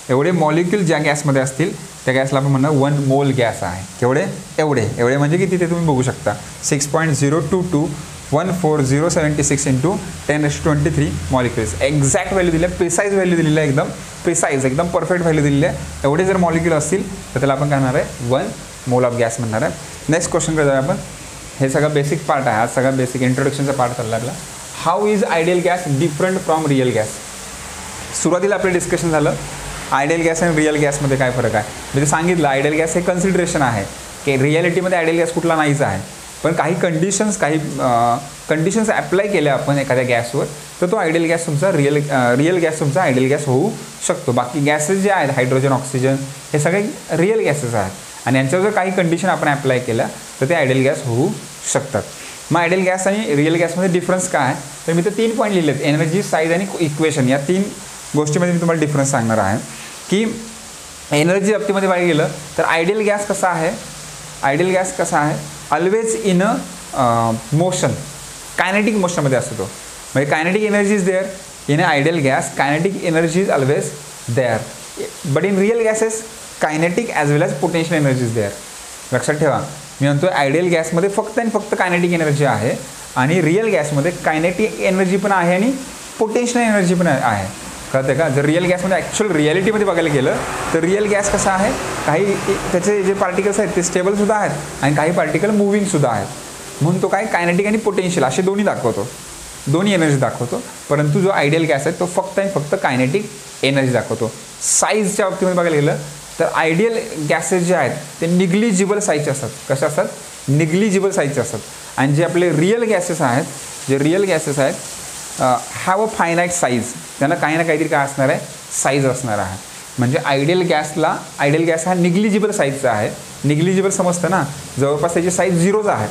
एवढे मॉलिक्यूल ज्या गॅसमध्ये असतील त्या गॅसला आपण म्हणणार 1 मोल गॅस आहे. केवढे एवढे म्हणजे किती ते तुम्ही बघू शकता 6.02214,076 × 10⁻23 मॉलिक्युल्स. एक्झॅक्ट व्हॅल्यू दिली आहे, प्रिसाईज व्हॅल्यू दिलेली आहे, एकदम प्रिसाईज एकदम परफेक्ट व्हॅल्यू दिलेली आहे. एवढे जर मॉलिक्यूल असतील तर त्याला आपण काय म्हणणार आहे 1 मोल ऑफ गॅस म्हणणार आहे. नेक्स्ट क्वेश्चन करतो आपण. हे सगळं बेसिक पार्ट आहे, आज सगळं बेसिक इंट्रोडक्शनचा पार्ट चालला आपला. How is ideal gas different from real gas. सुरुवातीला आपलं डिस्कशन झालं आयडियल गॅस आणि रिअल गॅसमध्ये काय फरक आहे. म्हणजे सांगितलं आयडियल गॅस हे कन्सिडरेशन आहे की रिॲलिटीमध्ये आयडियल गॅस कुठला नाहीच आहे, पण काही कंडिशन्स ॲप्लाय केल्या आपण एखाद्या गॅसवर तर तो आयडियल गॅस तुमचा रिअल गॅस तुमचा आयडियल गॅस होऊ शकतो. बाकी गॅसेस जे आहेत हायड्रोजन ऑक्सिजन हे सगळे रिअल गॅसेस आहेत आणि यांच्यावर जर काही कंडिशन आपण ॲप्लाय केल्या तर ते आयडियल गॅस होऊ शकतात. मग आयडियल गॅस आणि रिअल गॅसमध्ये डिफरन्स काय आहे तर मी तर 3 पॉईंट लिहिले आहेत. एनर्जी, साईज आणि इक्वेशन या 3 गोष्टीमध्ये मी तुम्हाला डिफरन्स सांगणार आहे की एनर्जी बाबतीमध्ये पाहिजे गेलं तर आयडियल गॅस कसा आहे, आयडियल गॅस कसा आहे always in a motion, kinetic मोशनमध्ये असतो तो. म्हणजे kinetic energy is there in a ideal gas, kinetic energy is always there. But in real gases kinetic as well as potential energy is there. लक्षात ठेवा मी म्हणतो ideal गॅसमध्ये फक्त आणि फक्त कायनेटिक एनर्जी आहे आणि रिअल गॅसमध्ये कायनेटिक एनर्जी पण आहे आणि पोटेन्शियल एनर्जी पण आहे. कळतं का. जर रिअल गॅसमध्ये ॲक्च्युअल रिॲलिटीमध्ये बघायला गेलं तर रिअल गॅस कसा आहे काही त्याचे जे पार्टिकल्स आहेत ते स्टेबलसुद्धा आहेत आणि काही पार्टिकल मुव्हिंगसुद्धा आहेत. म्हणून तो काय कायनेटिक आणि पोटेन्शियल असे दोन्ही दाखवतो, दोन्ही एनर्जी दाखवतो. परंतु जो आयडियल गॅस आहे तो फक्त आणि फक्त कायनेटिक एनर्जी दाखवतो. साईजच्या बाबतीमध्ये बघायला गेलं तर आयडियल गॅसेस जे आहेत ते निग्लिजिबल साईजचे असतात. कसे असतात? निग्लिजिबल साईजचे असतात. आणि जे आपले रिअल गॅसेस आहेत, जे रिअल गॅसेस आहेत हॅव अ फायनाईट साईज, त्यांना काही ना काहीतरी काय असणार आहे? साईज असणार आहे. म्हणजे आयडियल गॅस हा निग्लिजिबल साईजचा आहे. निग्लिजिबल समजतं ना, जवळपास त्याची साईज झिरोच आहे,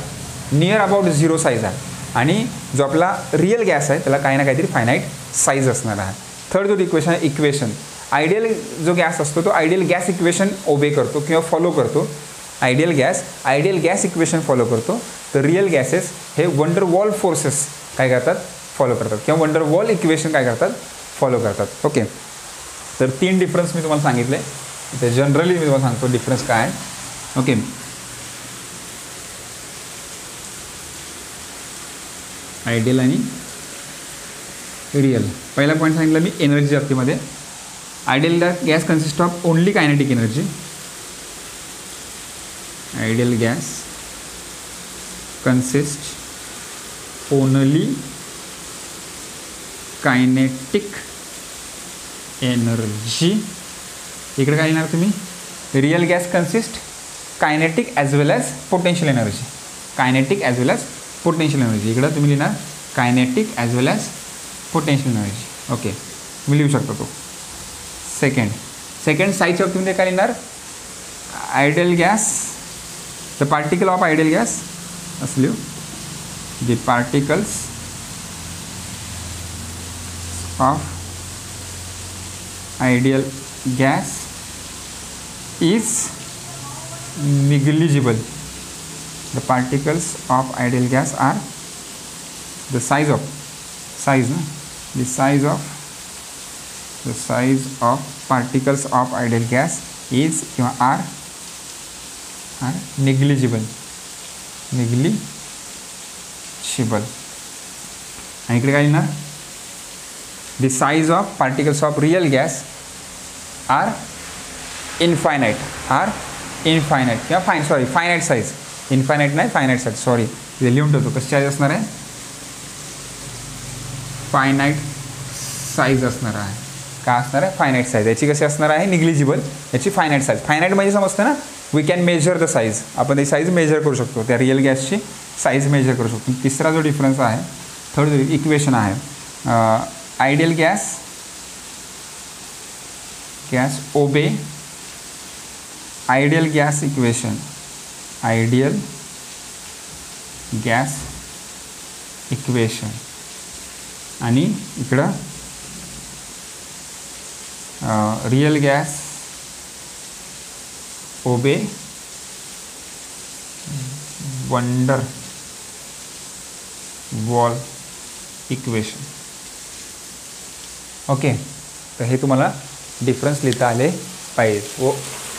नियर अबाउट झिरो साईज आहे. आणि जो आपला रिअल गॅस आहे त्याला काही ना काहीतरी फायनाईट साईज असणार आहे. थर्ड जो इक्वेशन आयडियल जो गॅस असतो तो आयडियल गॅस इक्वेशन ओबे करतो किंवा फॉलो करतो. आयडियल गॅस इक्वेशन फॉलो करतो. तर रिअल गॅसेस हे वंडर वॉल फोर्सेस काय करतात? फॉलो करतात किंवा वंडर वॉल इक्वेशन काय करतात? फॉलो करतात. ओके, तर 3 डिफरन्स मी तुम्हाला सांगितले. ते जनरली मी तुम्हाला सांगतो डिफरन्स काय आहे. ओके, आयडियल आणि रिअल. पहिला पॉईंट सांगितलं मी एनर्जी बाबतीमध्ये. Ideal gas consist of only kinetic energy. Ideal gas consist only kinetic energy. इकडे काय लिहिणार तुम्ही? Real gas consist kinetic as well as potential energy. Kinetic as well as potential energy. इकडं तुम्ही लिहिणार kinetic as well as potential energy. Okay, मी लिहू शकतो तो. सेकंड साईजच्या बाबतीमध्ये काय लिहिणार? Ideal gas, the particle of ideal gas असं लिहू. The particles of ideal gas is negligible. The particles of ideal gas are the size of particles of ideal gas is किंवा are negligible. आणि इकडे काय लिहिणार? The size of particles of real gas are infinite किंवा finite size. Infinite नाही, finite size. Sorry, इथे लिहून ठेवतो. कशी साईज असणार आहे? फायनाईट साईज असणार आहे. का असणार आहे? Finite size. याची कशी असणार आहे? निग्लिजिबल. याची फायनाईट साईज. फायनाईट म्हणजे समजतं ना, we can measure the size. आपण ती साईज मेजर करू शकतो, त्या रिअल गॅसची साईज मेजर करू शकतो. तिसरा जो डिफरन्स आहे, थर्ड जो इक्वेशन आहे, ideal gas obey ideal gas equation. Ideal gas equation. आणि इकडं real gas obey van der Waals equation. Okay, तर हे तुम्हाला डिफरन्स लिहिता आले पाहिजे. व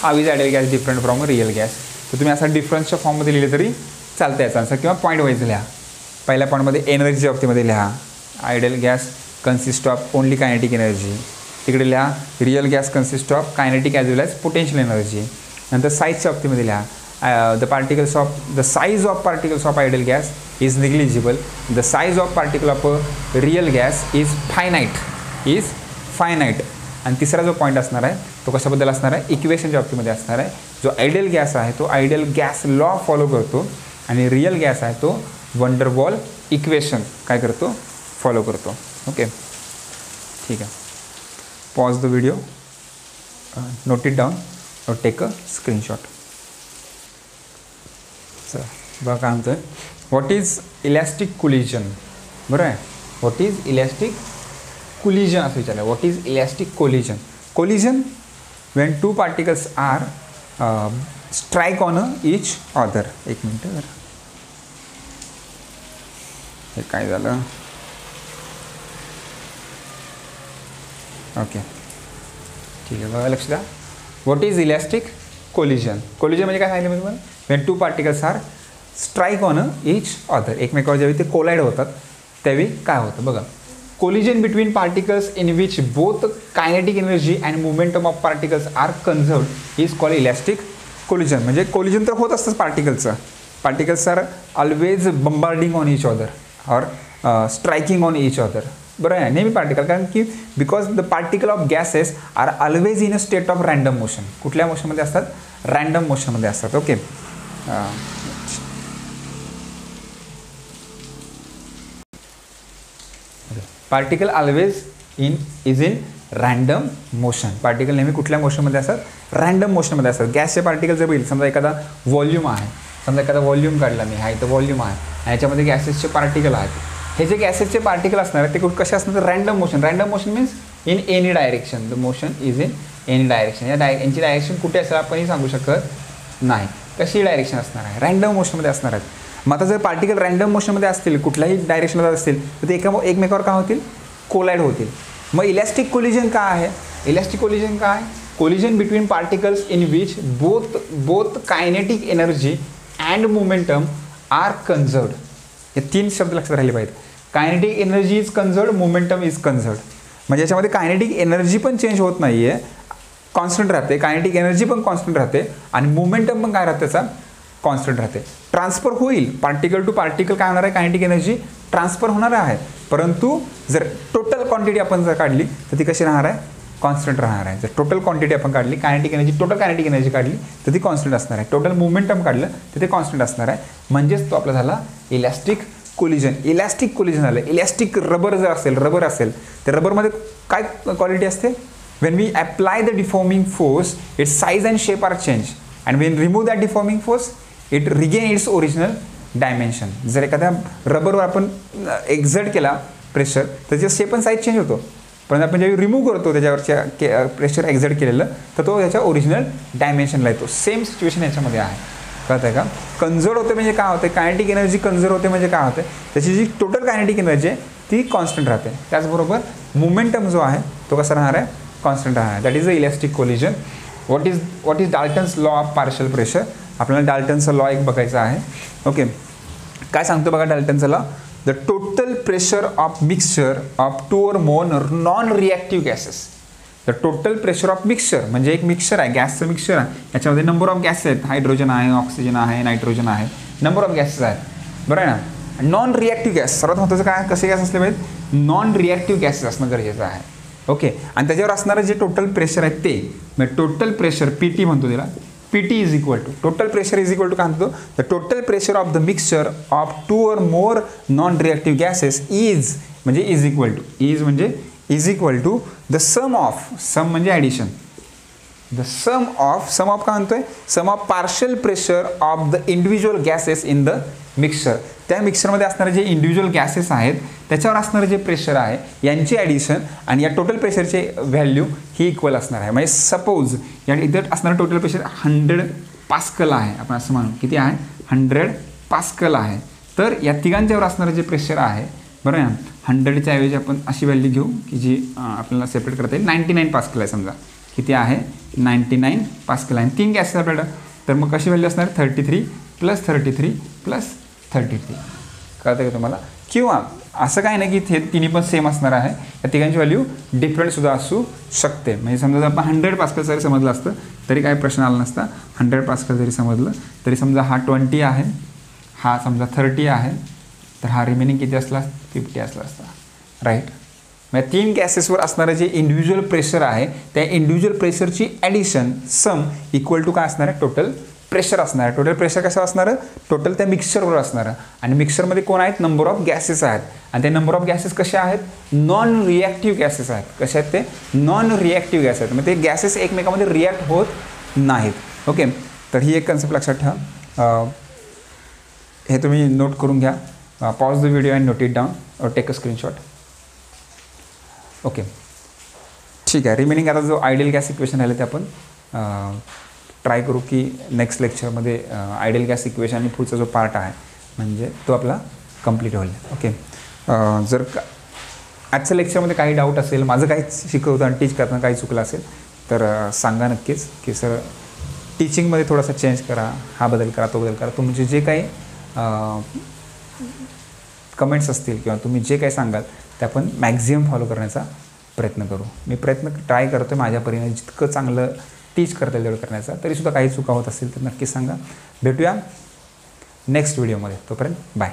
how is ideal gas different from real gas. तर तुम्ही असा डिफरन्सच्या फॉर्ममध्ये लिहिले तरी चालतं याचा आन्सर, किंवा पॉईंट वाईज लिहा. पहिल्या पॉईंटमध्ये एनर्जी बाबतीमध्ये लिहा, ideal gas consist of only kinetic energy. तिकडे लिहा real gas consist of kinetic as well as potential energy. नंतर साईजच्या बाबतीमध्ये लिहा the size of particles of ideal gas is negligible. The size of particle of a real gas is finite. आणि तिसरा जो point असणार आहे तो कशाबद्दल असणार आहे? इक्वेशनच्या बाबतीमध्ये असणार आहे. जो आयडियल गॅस आहे तो आयडियल गॅस लॉ फॉलो करतो, आणि रिअल गॅस आहे तो वंडर वॉल इक्वेशन काय करतो? फॉलो करतो. ओके, ठीक आहे. Pause the video, note it down और टेक अ स्क्रीनशॉट. बघा काय म्हणतोय, व्हॉट इज इलॅस्टिक कोलिजन. बरं आहे, व्हॉट इज इलॅस्टिक कोलिजन असं विचारलं. What is elastic collision when two particles are strike on each other. एक मिनटं, हे काय झालं? ओके, ठीक आहे. बघा, लक्ष द्या. व्हॉट इज इलॅस्टिक कोलिजन म्हणजे काय सांगितलं मी तुम्हाला? When two particles are strike on each other. एकमेकावर ज्यावेळी ते कोलाइड होतात त्यावेळी काय होतं बघा. Collision between particles in which both kinetic energy and momentum of particles are conserved is called elastic collision. म्हणजे कोलिजन तर होत असतंच पार्टिकल्सचं. Particles are always bombarding on each other और स्ट्राइकिंग ऑन ईच अदर. बरोबर आहे, नेहमी पार्टिकल, कारण की because the particle of gases are always in a state of random motion. कुठल्या मोशनमध्ये असतात? रँडम मोशनमध्ये असतात. Okay, particle always is in random motion. Particle नेहमी कुठल्या मोशनमध्ये असतात? रँडम मोशनमध्ये असतात. गॅसचे पार्टिकल जर बघितलं, समजा एखादा व्हॉल्यूम आहे, समजा एखादा व्हॉल्यूम काढला मी, हा इथं व्हॉल्यूम आहे आणि याच्यामध्ये गॅसेसचे पार्टिकल आहेत. हे जे गॅसेसचे पार्टिकल असणार आहेत ते कसे असणार? तर random motion. Random motion means in any direction. The motion is in any direction. यांची डायरेक्शन कुठे असेल आपणही सांगू शकत नाही. कशी डायरेक्शन असणार आहे? रँडम मोशनमध्ये असणार आहेत. मग आता जर पार्टिकल रँडम मोशनमध्ये असतील, कुठल्याही डायरेक्शनला असतील, तर ते एकमेकावर काय होतील? कोलाइड होतील. मग इलॅस्टिक कोलिजन काय आहे? इलॅस्टिक कोलिजन काय? Collision between particles in which both kinetic energy and momentum are conserved. हे 3 शब्द लक्षात राहिले पाहिजेत. Kinetic energy is conserved, momentum is conserved. म्हणजे याच्यामध्ये कायनेटिक एनर्जी पण चेंज होत नाही आहे, कॉन्स्टंट राहते. कायनेटिक एनर्जी पण कॉन्स्टंट राहते आणि मोमेंटम पण काय राहते? त्याचा कॉन्स्टंट राहते. ट्रान्सफर होईल, पार्टिकल टू पार्टिकल काय होणार आहे? कायनेटिक एनर्जी ट्रान्सफर होणार आहे. परंतु जर टोटल क्वांटिटी आपण जर काढली तर ती कशी राहणार आहे? कॉन्स्टंट राहणार आहे. जर टोटल क्वांटिटी आपण काढली, टोटल कायनेटिक एनर्जी काढली तर ती कॉन्स्टंट असणार आहे. टोटल मोमेंटम काढलं तर ते कॉन्स्टंट असणार आहे. म्हणजेच तो आपला झाला इलॅस्टिक कोलिजन. इलॅस्टिक कोलिजन झालं. इलॅस्टिक रबर जर असेल, रबर असेल तर रबरमध्ये काय क्वालिटी असते? When we apply the deforming force its size and shape are change and when remove that deforming force it regain its original dimension. जर एखाद्या रबरवर आपण एक्झर्ट केला प्रेशर तर त्याचा शेप आणि साईज चेंज होतो. पण आपण जेव्हा रिमूव्ह करतो त्याच्यावरच्या प्रेशर एक्झर्ट केलेलं तर तो त्याच्या ओरिजिनल डायमेन्शनला येतो. सेम सिच्युएशन याच्यामध्ये आहे. कळत आहे का? कन्झर्व होते म्हणजे काय होते? कायनेटिक एनर्जी कन्झर्व होते म्हणजे काय होते? त्याची जी टोटल कायनेटिक एनर्जी आहे ती कॉन्स्टंट राहते. त्याचबरोबर मोमेंटम जो आहे तो कसा राहणार आहे? कॉन्स्टंट राहणार आहे. That is the elastic collision. What is Dalton's law of partial pressure? आपल्याला डाल्टनचा लॉ एक बघायचा आहे. ओके, काय सांगतो बघा डाल्टनचा law? The total pressure of mixture of 2 or more non reactive gases. The total pressure of mixture म्हणजे एक मिक्सचर आहे, गॅसचं मिक्सचर आहे. याच्यामध्ये नंबर ऑफ गॅसेस आहेत. हायड्रोजन आहे, ऑक्सिजन आहे, नायट्रोजन आहे, नंबर ऑफ गॅसेस आहेत. बरं आहे ना? नॉन रिॲक्टिव्ह गॅस सर्वात महत्त्वाचं काय? कसे गॅस असले पाहिजेत? नॉन रिॲक्टिव्ह गॅसेस असणं गरजेचं आहे. ओके, आणि त्याच्यावर असणारं जे टोटल प्रेशर आहे ते म्हणजे टोटल प्रेशर PT म्हणतो त्याला. PT is equal to total pressure is equal to काय म्हणतो? The total pressure of the mixture of 2 or more non reactive gases is म्हणजे इज इक्वल टू इज म्हणजे is equal to the sum of, sum म्हणजे addition, the sum of काय म्हणतोय? Sum of partial pressure of the individual gases in the mixture. त्या मिक्सचरमध्ये असणारे जे individual gases आहेत त्याच्यावर असणारं जे प्रेशर आहे यांची ॲडिशन आणि या टोटल प्रेशरचे व्हॅल्यू ही इक्वल असणार आहे. म्हणजे सपोज या इथं असणारं टोटल प्रेशर 100 पास्कल आहे. आपण असं म्हणू किती आहे? 100 पास्कल आहे. तर या तिघांच्यावर असणारं जे प्रेशर आहे, बरं आहे ना, 100च्या ऐवजी आपण अशी व्हॅल्यू घेऊ की जी आपल्याला सेपरेट करता येईल. 99 पास्कल आहे समजा. किती आहे? 99 पास्कल आहे. 3 गॅसेस आपल्याला, तर मग कशी व्हॅल्यू असणार? 33 + 33 + 33. कळतं का तुम्हाला? किंवा असं काय नाही की हे तिन्ही पण सेम असणार आहे. या तिघांची व्हॅल्यू डिफरंटसुद्धा असू शकते. म्हणजे समजा जर आपण 100 पास्कल जरी समजलं असतं तरी काही प्रश्न आला नसता. 100 पास्कल जरी समजलं तरी समजा हा 20 आहे, हा समजा 30 आहे, तर हा रिमेनिंग किती असला? 50 असला असता. राईट? म्हणजे 3 गॅसेसवर असणारं जे इंडिव्हिज्युअल प्रेशर आहे त्या इंडिव्हिज्युअल प्रेशरची ॲडिशन सम इक्वल टू काय असणार आहे? टोटल प्रेशर असणार आहे. टोटल प्रेशर कसं असणार? टोटल त्या मिक्सचरवर असणार आहे. आणि मिक्सचरमध्ये कोण आहेत? नंबर ऑफ गॅसेस आहेत. आणि ते नंबर ऑफ गॅसेस कसे आहेत? नॉन रिॲक्टिव्ह गॅसेस आहेत. कसे आहेत ते? नॉन रिॲक्टिव्ह गॅस आहेत. मग ते गॅसेस एकमेकांमध्ये रिॲक्ट होत नाहीत. ओके, तर ही एक कन्सेप्ट लक्षात ठेवा. हे तुम्ही नोट करून घ्या. Pause the video and note it down और टेक अ स्क्रीनशॉट. ओके, ठीक आहे. रिमेनिंग आता जो आयडियल गॅस इक्वेशन राहिले ते आपण ट्राय करू की नेक्स्ट लेक्चरमध्ये आयडियल गॅस इक्वेशन आणि पुढचा जो पार्ट आहे म्हणजे तो आपला कंप्लीट होईल. ओके, जर आजच्या लेक्चरमध्ये काही डाऊट असेल, माझं काही शिकवताना टीच करताना काही चुकलं असेल तर सांगा नक्कीच की सर टीचिंगमध्ये थोडासा चेंज करा, हा बदल करा, तो बदल करा. तुमचे जे काही कमेंट्स असतील किंवा तुम्ही जे काही सांगाल ते आपण मॅक्झिमम फॉलो करण्याचा प्रयत्न करू. मी ट्राय करतो माझ्या परीने जितकं चांगलं टीच करता येईल तेवढं करण्याचा. तरीसुद्धा काही चुका होत असतील तर नक्की सांगा. भेटूया नेक्स्ट व्हिडिओमध्ये. तोपर्यंत बाय.